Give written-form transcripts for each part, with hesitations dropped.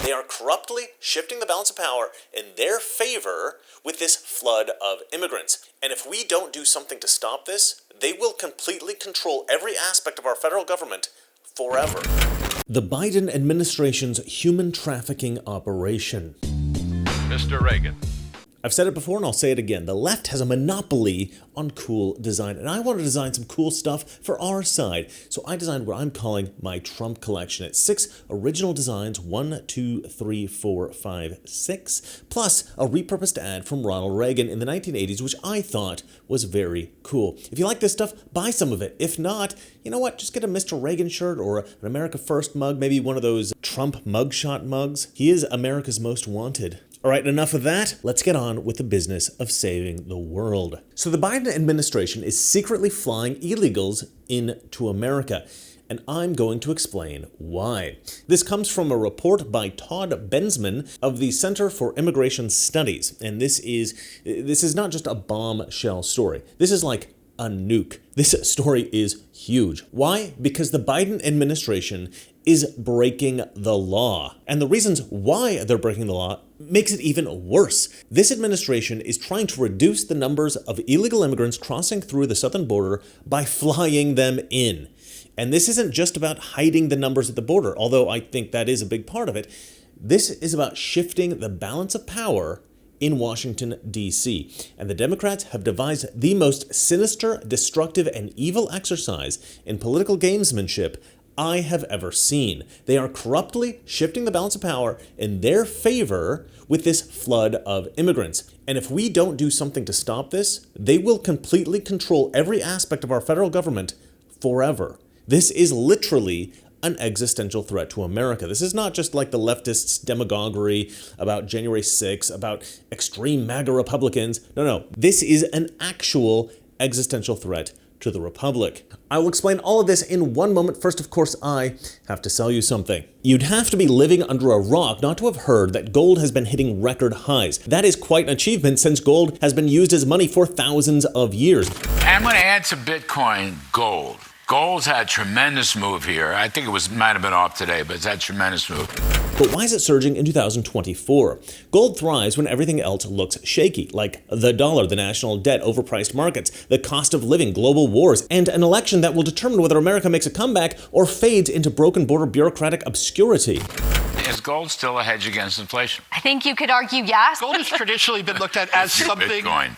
They are corruptly shifting the balance of power in their favor with this flood of immigrants. And if we don't do something to stop this, they will completely control every aspect of our federal government forever. The Biden administration's human trafficking operation. MrReagan. I've said it before and I'll say it again. The left has a monopoly on cool design, and I want to design some cool stuff for our side. So I designed what I'm calling my Trump collection. It's 6 original designs, 1, 2, 3, 4, 5, 6, plus a repurposed ad from Ronald Reagan in the 1980s, which I thought was very cool. If you like this stuff, buy some of it. If not, you know what? Just get a MrReagan shirt or an America First mug, maybe one of those Trump mugshot mugs. He is America's most wanted. All right, enough of that. Let's get on with the business of saving the world. So the Biden administration is secretly flying illegals into America, and I'm going to explain why. This comes from a report by Todd Bensman of the Center for Immigration Studies, and this is not just a bombshell story. This is like a nuke. This story is huge. Why? Because the Biden administration is breaking the law. And the reasons why they're breaking the law makes it even worse. This administration is trying to reduce the numbers of illegal immigrants crossing through the southern border by flying them in. And this isn't just about hiding the numbers at the border, although I think that is a big part of it. This is about shifting the balance of power in Washington, D.C. And the Democrats have devised the most sinister, destructive, and evil exercise in political gamesmanship I have ever seen. They are corruptly shifting the balance of power in their favor with this flood of immigrants. And if we don't do something to stop this, they will completely control every aspect of our federal government forever. This is literally an existential threat to America. This is not just like the leftists' demagoguery about January 6th, about extreme MAGA Republicans. No. This is an actual existential threat to the Republic. I will explain all of this in one moment. First, of course, I have to sell you something. You'd have to be living under a rock not to have heard that gold has been hitting record highs. That is quite an achievement since gold has been used as money for thousands of years. I'm going to add to Bitcoin gold. Gold's had a tremendous move here. I think might have been off today, but it's had a tremendous move. But why is it surging in 2024? Gold thrives when everything else looks shaky, like the dollar, the national debt, overpriced markets, the cost of living, global wars, and an election that will determine whether America makes a comeback or fades into broken border bureaucratic obscurity. Is gold still a hedge against inflation? I think you could argue yes. Gold has traditionally been looked at as something Bitcoin.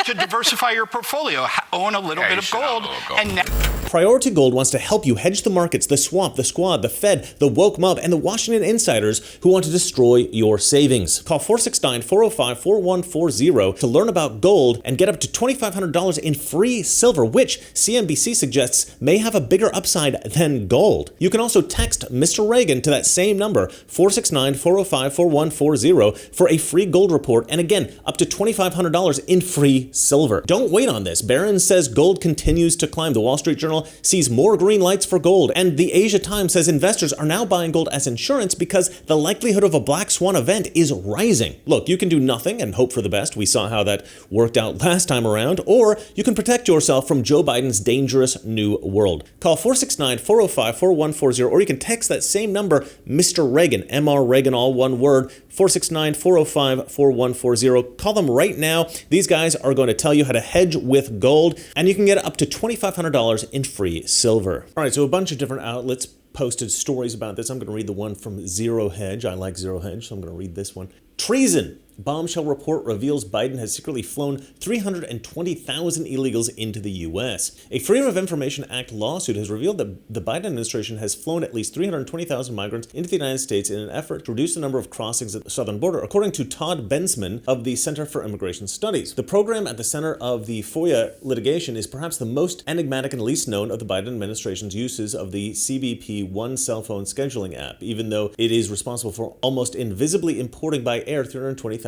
to diversify your portfolio. Own a little bit of gold. And now Priority Gold wants to help you hedge the markets, the swamp, the squad, the Fed, the woke mob, and the Washington insiders who want to destroy your savings. Call 469-405-4140 to learn about gold and get up to $2,500 in free silver, which CNBC suggests may have a bigger upside than gold. You can also text MrReagan to that same number, 469-405-4140, for a free gold report, and again, up to $2,500 in free silver. Don't wait on this. Barron says gold continues to climb. The Wall Street Journal sees more green lights for gold, and the Asia Times says investors are now buying gold as insurance because the likelihood of a black swan event is rising. Look, you can do nothing and hope for the best. We saw how that worked out last time around, or you can protect yourself from Joe Biden's dangerous new world. Call 469-405-4140, or you can text that same number, MrReagan, MrReagan, all one word, 469-405-4140. Call them right now. These guys are going to tell you how to hedge with gold, and you can get up to $2,500 in free silver. All right, so a bunch of different outlets posted stories about this. I'm going to read the one from Zero Hedge. I like Zero Hedge, so I'm going to read this one. Treason. Bombshell report reveals Biden has secretly flown 320,000 illegals into the U.S. A Freedom of Information Act lawsuit has revealed that the Biden administration has flown at least 320,000 migrants into the United States in an effort to reduce the number of crossings at the southern border, according to Todd Bensman of the Center for Immigration Studies. The program at the center of the FOIA litigation is perhaps the most enigmatic and least known of the Biden administration's uses of the CBP-1 cell phone scheduling app, even though it is responsible for almost invisibly importing by air 320,000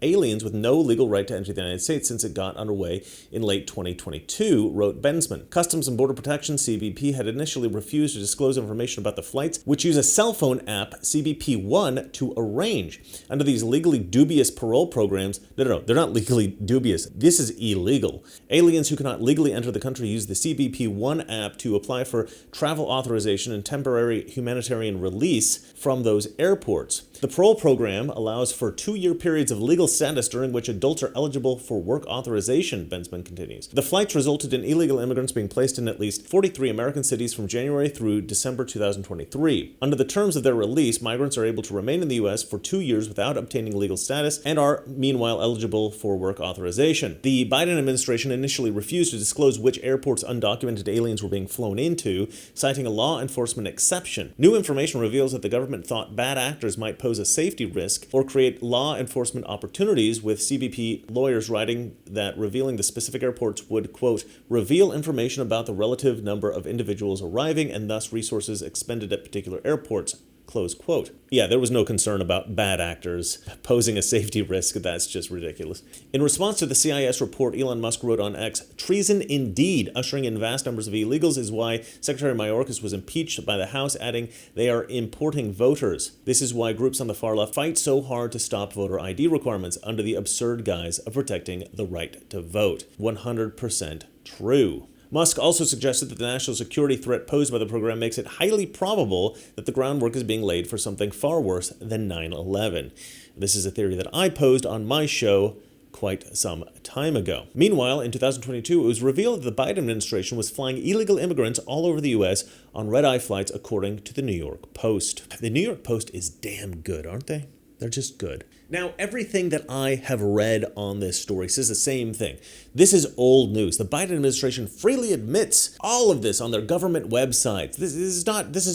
aliens with no legal right to enter the United States since it got underway in late 2022, wrote Bensman. Customs and Border Protection, CBP, had initially refused to disclose information about the flights, which use a cell phone app, CBP-1, to arrange. Under these legally dubious parole programs, no, they're not legally dubious. This is illegal. Aliens who cannot legally enter the country use the CBP-1 app to apply for travel authorization and temporary humanitarian release from those airports. The parole program allows for 2-year periods of legal status during which adults are eligible for work authorization, Bensman continues. The flights resulted in illegal immigrants being placed in at least 43 American cities from January through December 2023. Under the terms of their release, migrants are able to remain in the U.S. for 2 years without obtaining legal status and are meanwhile eligible for work authorization. The Biden administration initially refused to disclose which airports undocumented aliens were being flown into, citing a law enforcement exception. New information reveals that the government thought bad actors might pose a safety risk or create law enforcement opportunities, with CBP lawyers writing that revealing the specific airports would, quote, reveal information about the relative number of individuals arriving and thus resources expended at particular airports, close quote. Yeah, there was no concern about bad actors posing a safety risk. That's just ridiculous. In response to the CIS report, Elon Musk wrote on X, "Treason indeed. Ushering in vast numbers of illegals is why Secretary Mayorkas was impeached by the House," adding, "They are importing voters. This is why groups on the far left fight so hard to stop voter ID requirements under the absurd guise of protecting the right to vote." 100% true. Musk also suggested that the national security threat posed by the program makes it highly probable that the groundwork is being laid for something far worse than 9/11. This is a theory that I posed on my show quite some time ago. Meanwhile, in 2022, it was revealed that the Biden administration was flying illegal immigrants all over the U.S. on red-eye flights, according to the New York Post. The New York Post is damn good, aren't they? They're just good. Now, everything that I have read on this story says the same thing. This is old news. The Biden administration freely admits all of this on their government websites. This is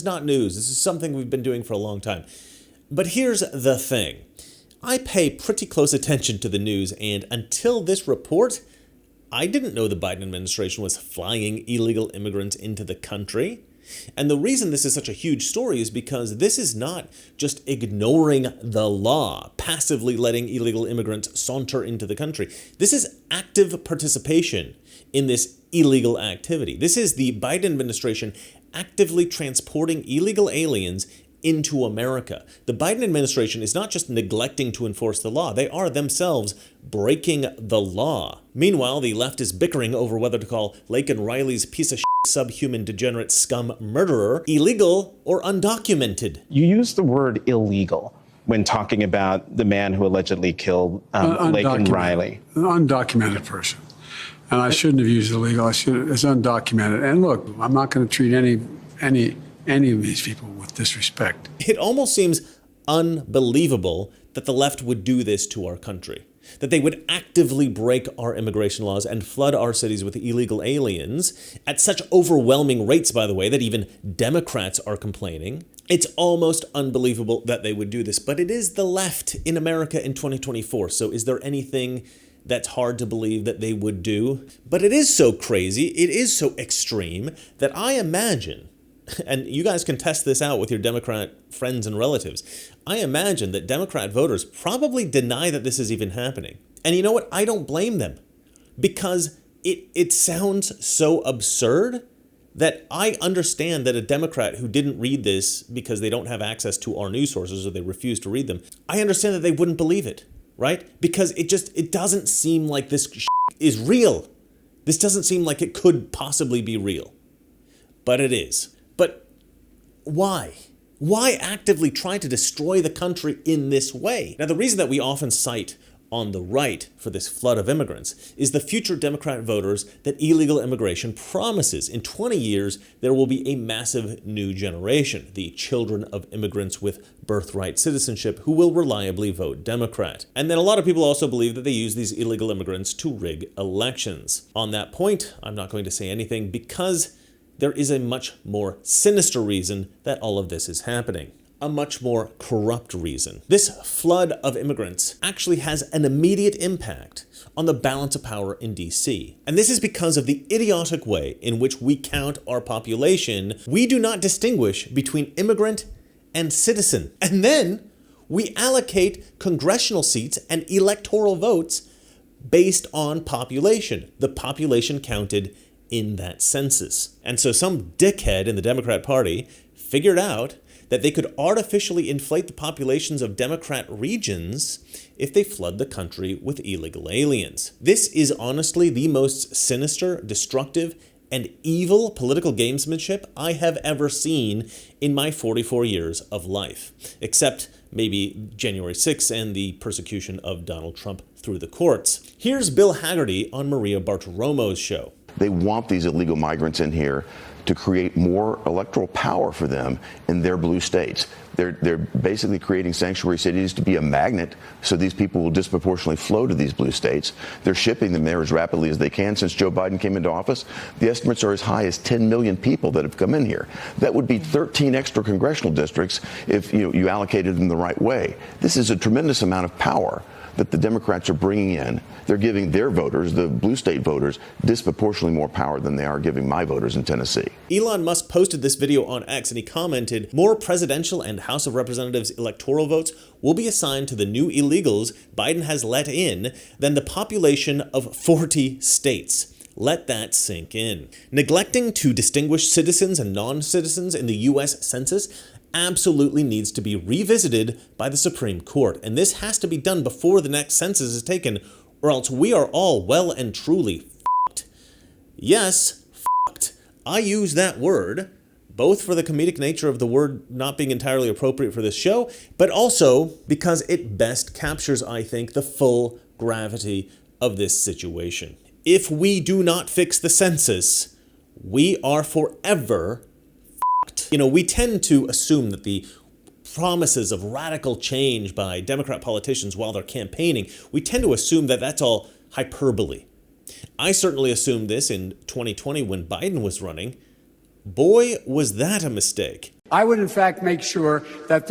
not news. This is something we've been doing for a long time. But here's the thing. I pay pretty close attention to the news, and until this report, I didn't know the Biden administration was flying illegal immigrants into the country. And the reason this is such a huge story is because this is not just ignoring the law, passively letting illegal immigrants saunter into the country. This is active participation in this illegal activity. This is the Biden administration actively transporting illegal aliens into America. The Biden administration is not just neglecting to enforce the law, they are themselves breaking the law. Meanwhile, the left is bickering over whether to call Laken Riley's piece of shit, subhuman, degenerate scum murderer illegal or undocumented. You use the word illegal when talking about the man who allegedly killed Laken Riley. An undocumented person. And I shouldn't have used illegal. It's undocumented. And look, I'm not going to treat any of these people with disrespect. It almost seems unbelievable that the left would do this to our country. That they would actively break our immigration laws and flood our cities with illegal aliens at such overwhelming rates, by the way, that even Democrats are complaining. It's almost unbelievable that they would do this, but it is the left in America in 2024. So is there anything that's hard to believe that they would do? But it is so crazy, it is so extreme that I imagine, and you guys can test this out with your Democrat friends and relatives, I imagine that Democrat voters probably deny that this is even happening. And you know what? I don't blame them, because it sounds so absurd that I understand that a Democrat who didn't read this because they don't have access to our news sources or they refuse to read them, I understand that they wouldn't believe it, right? Because it doesn't seem like this is real. This doesn't seem like it could possibly be real, but it is. But why? Why actively try to destroy the country in this way? Now, the reason that we often cite on the right for this flood of immigrants is the future Democrat voters that illegal immigration promises. In 20 years, there will be a massive new generation, the children of immigrants with birthright citizenship who will reliably vote Democrat. And then a lot of people also believe that they use these illegal immigrants to rig elections. On that point, I'm not going to say anything because there is a much more sinister reason that all of this is happening. A much more corrupt reason. This flood of immigrants actually has an immediate impact on the balance of power in DC. And this is because of the idiotic way in which we count our population. We do not distinguish between immigrant and citizen. And then we allocate congressional seats and electoral votes based on population, the population counted in that census. And so some dickhead in the Democrat Party figured out that they could artificially inflate the populations of Democrat regions if they flood the country with illegal aliens. This is honestly the most sinister, destructive, and evil political gamesmanship I have ever seen in my 44 years of life. Except maybe January 6th and the persecution of Donald Trump through the courts. Here's Bill Haggerty on Maria Bartiromo's show. They want these illegal migrants in here to create more electoral power for them in their blue states. They're basically creating sanctuary cities to be a magnet so these people will disproportionately flow to these blue states. They're shipping them there as rapidly as they can. Since Joe Biden came into office, the estimates are as high as 10 million people that have come in here. That would be 13 extra congressional districts if you allocated them the right way. This is a tremendous amount of power that the Democrats are bringing in. They're giving their voters, the blue state voters, disproportionately more power than they are giving my voters in Tennessee. Elon Musk posted this video on X and he commented, more presidential and House of Representatives electoral votes will be assigned to the new illegals Biden has let in than the population of 40 states. Let that sink in. Neglecting to distinguish citizens and non-citizens in the U.S. Census absolutely needs to be revisited by the Supreme Court, and this has to be done before the next census is taken, or else we are all well and truly f***ed. Yes, f***ed. I use that word, both for the comedic nature of the word not being entirely appropriate for this show, but also because it best captures, I think, the full gravity of this situation. If we do not fix the census, we are forever f***ed. You know, we tend to assume that the promises of radical change by Democrat politicians while they're campaigning, we tend to assume that that's all hyperbole. I certainly assumed this in 2020 when Biden was running. Boy, was that a mistake. I would, in fact, make sure that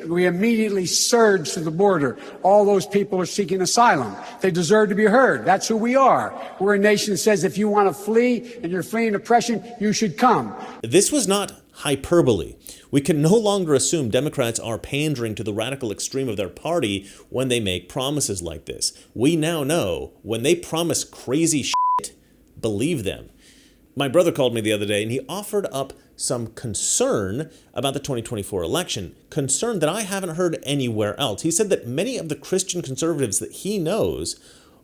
we immediately surge to the border. All those people are seeking asylum. They deserve to be heard. That's who we are. We're a nation that says if you want to flee and you're fleeing oppression, you should come. This was not hyperbole. We can no longer assume Democrats are pandering to the radical extreme of their party when they make promises like this. We now know when they promise crazy shit, believe them. My brother called me the other day and he offered up some concern about the 2024 election, concern that I haven't heard anywhere else. He said that many of the Christian conservatives that he knows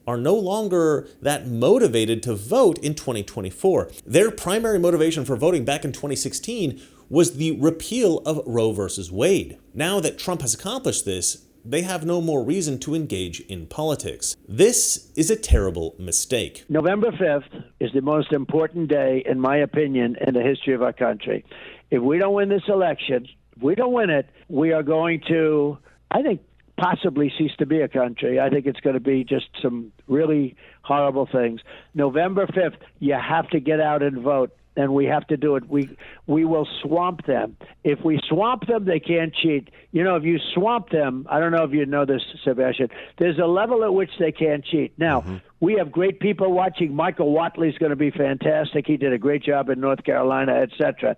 are no longer that motivated to vote in 2024. Their primary motivation for voting back in 2016 was the repeal of Roe versus Wade. Now that Trump has accomplished this, they have no more reason to engage in politics. This is a terrible mistake. November 5th is the most important day, in my opinion, in the history of our country. If we don't win this election, if we don't win it, we are going to, I think, possibly cease to be a country. I think it's going to be just some really horrible things. November 5th, you have to get out and vote. And we have to do it. We will swamp them. If we swamp them, they can't cheat. You know, if you swamp them, I don't know if you know this, Sebastian, there's a level at which they can't cheat. Now, we have great people watching. Michael Watley's going to be fantastic. He did a great job in North Carolina, etc.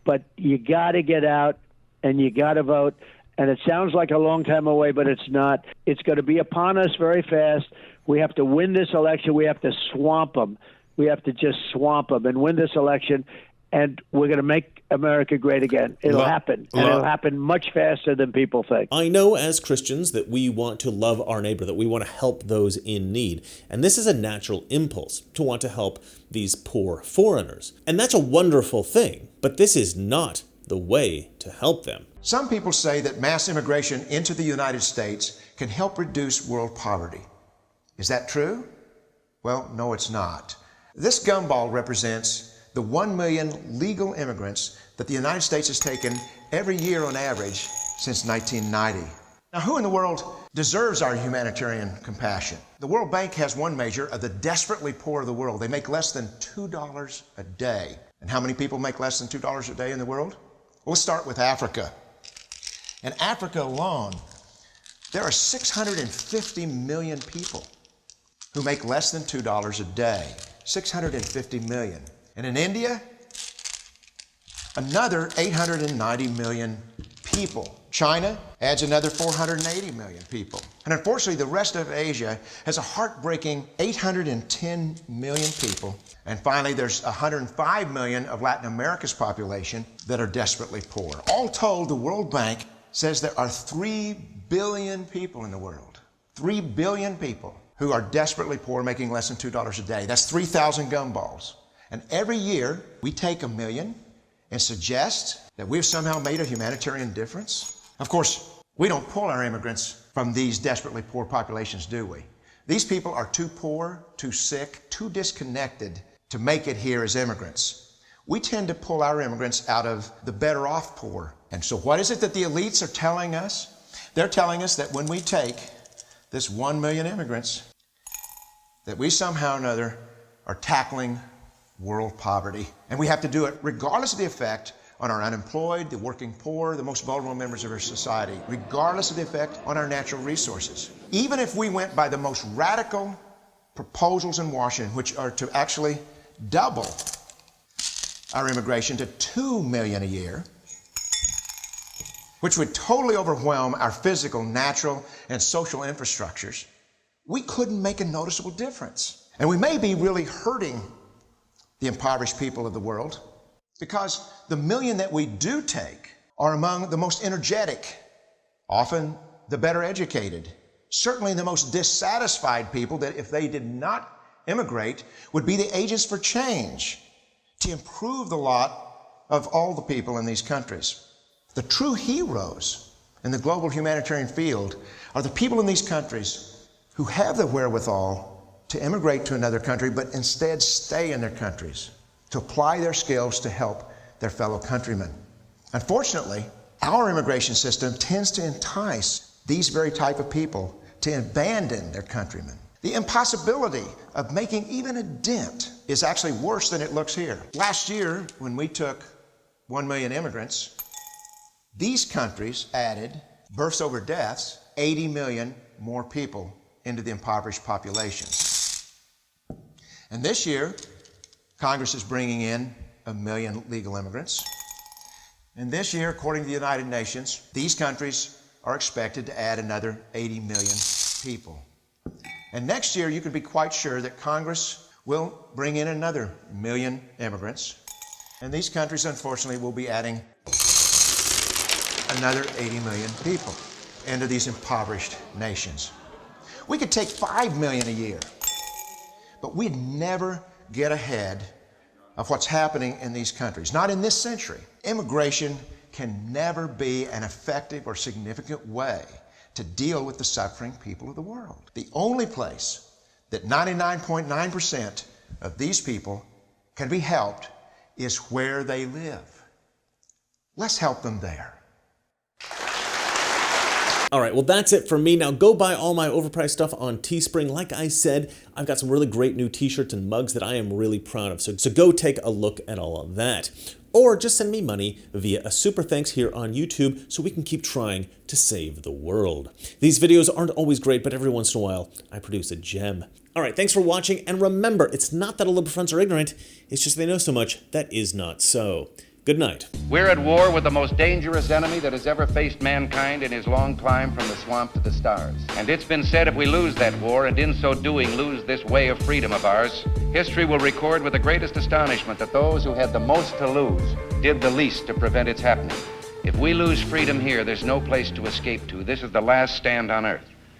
But you got to get out and you got to vote. And it sounds like a long time away, but it's not. It's going to be upon us very fast. We have to win this election. We have to swamp them. We have to just swamp them and win this election, and we're going to make America great again. It'll happen, and it'll happen much faster than people think. I know as Christians that we want to love our neighbor, that we want to help those in need. And this is a natural impulse to want to help these poor foreigners. And that's a wonderful thing, but this is not the way to help them. Some people say that mass immigration into the United States can help reduce world poverty. Is that true? Well, no, it's not. This gumball represents the 1 million legal immigrants that the United States has taken every year on average since 1990. Now, who in the world deserves our humanitarian compassion? The World Bank has one measure of the desperately poor of the world. They make less than $2 a day. And how many people make less than $2 a day in the world? Well, let's start with Africa. In Africa alone, there are 650 million people who make less than $2 a day. 650 million. And in India, another 890 million people. China adds another 480 million people. And unfortunately, the rest of Asia has a heartbreaking 810 million people. And finally, there's 105 million of Latin America's population that are desperately poor. All told, the World Bank says there are 3 billion people in the world. 3 billion people who are desperately poor, making less than $2 a day. That's 3,000 gumballs. And every year, we take 1 million and suggest that we've somehow made a humanitarian difference. Of course, We don't pull our immigrants from these desperately poor populations, do we? These people are too poor, too sick, too disconnected to make it here as immigrants. We tend to pull our immigrants out of the better off poor. And so what is it that the elites are telling us? They're telling us that when we take this 1 million immigrants, that we somehow or another are tackling world poverty. And we have to do it regardless of the effect on our unemployed, the working poor, the most vulnerable members of our society, regardless of the effect on our natural resources. Even if we went by the most radical proposals in Washington, which are to actually double our immigration to 2 million a year, which would totally overwhelm our physical, natural, and social infrastructures, we couldn't make a noticeable difference. And we may be really hurting the impoverished people of the world, because the million that we do take are among the most energetic, often the better educated, certainly the most dissatisfied people that if they did not immigrate would be the agents for change to improve the lot of all the people in these countries. The true heroes in the global humanitarian field are the people in these countries who have the wherewithal to immigrate to another country, but instead stay in their countries, to apply their skills to help their fellow countrymen. Unfortunately, our immigration system tends to entice these very type of people to abandon their countrymen. The impossibility of making even a dent is actually worse than it looks here. Last year, when we took 1 million immigrants, these countries added, births over deaths, 80 million more people into the impoverished populations. And this year, Congress is bringing in 1 million legal immigrants. And this year, according to the United Nations, these countries are expected to add another 80 million people. And next year, you can be quite sure that Congress will bring in another 1 million immigrants. And these countries, unfortunately, will be adding another 80 million people into these impoverished nations. We could take 5 million a year, but we'd never get ahead of what's happening in these countries. Not in this century. Immigration can never be an effective or significant way to deal with the suffering people of the world. The only place that 99.9% of these people can be helped is where they live. Let's help them there. All right, well, that's it from me. Now go buy all my overpriced stuff on Teespring. Like I said, I've got some really great new t-shirts and mugs that I am really proud of. So go take a look at all of that. Or just send me money via a super thanks here on YouTube so we can keep trying to save the world. These videos aren't always great, but every once in a while, I produce a gem. All right, thanks for watching. And remember, it's not that all liberal friends are ignorant. It's just they know so much that is not so. Good night. We're at war with the most dangerous enemy that has ever faced mankind in his long climb from the swamp to the stars. And it's been said if we lose that war, and in so doing lose this way of freedom of ours, history will record with the greatest astonishment that those who had the most to lose did the least to prevent its happening. If we lose freedom here, there's no place to escape to. This is the last stand on earth.